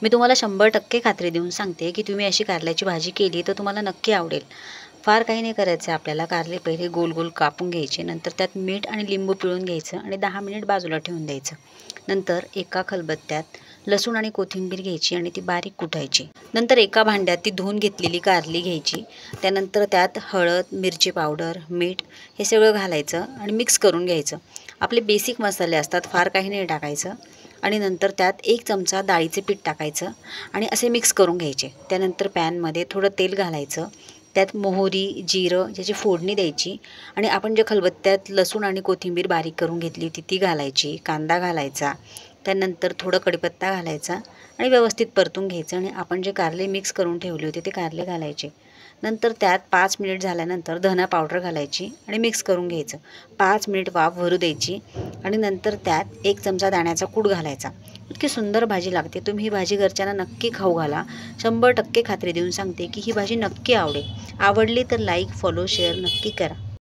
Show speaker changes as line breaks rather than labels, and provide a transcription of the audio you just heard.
मी तुम्हाला 100% खात्री देऊन सांगते की तुम्ही अशी कारल्याची भाजी केली तर तुम्हाला नक्की आवडेल. फार काही नाही करायचं आहे आपल्याला. कारले पहिले गोल गोल कापून घ्यायचे, नंतर त्यात मीठ आणि लिंबू पिळून घ्यायचं आणि 10 मिनिट बाजूला ठेवून द्यायचं. नंतर एका खलबत्त्यात लसूण आणि कोथिंबीर घ्यायची आणि ती बारीक कुटायची. नंतर एका भांड्यात ती धुवून घेतलेली कारली घ्यायची. त्यानंतर त्यात हळद, मिरची पावडर, मीठ हे सगळं घालायचं आणि मिक्स करून घ्यायचं. आपले बेसिक मसाले असतात, फार काही नाही टाकायचं. आणि नंतर त्यात 1 चमचा डाळीचे पीठ टाकायचं आणि असे मिक्स करून घ्यायचे. त्यानंतर पॅनमध्ये थोडं तेल घालायचं. त्यात मोहरी, जिरं याची फोडणी द्यायची आणि आपण जे खलबत्त्यात लसूण आणि कोथिंबीर बारीक करून घेतली होती ती घालायची. कांदा घालायचा. त्यानंतर थोडं कढीपत्ता घालायचा आणि व्यवस्थित परतून घ्यायचं आणि आपण जे कारले मिक्स करून ठेवले होते ते कारले घालायचे. नंतर त्यात 5 मिनिट झाल्यानंतर धना पावडर घालायची आणि मिक्स करून घ्यायचं. 5 मिनिट वाफ भरू द्यायची आणि नंतर त्यात 1 चमचा दाण्याचा कूट घालायचा. इतकी सुंदर भाजी लागते. तुम्ही ही भाजी घरच्यांना नक्की खाऊ घाला. 100% खात्री देऊन सांगते की ही भाजी नक्की आवडेल. आवडली तर लाईक, फॉलो, शेअर नक्की करा.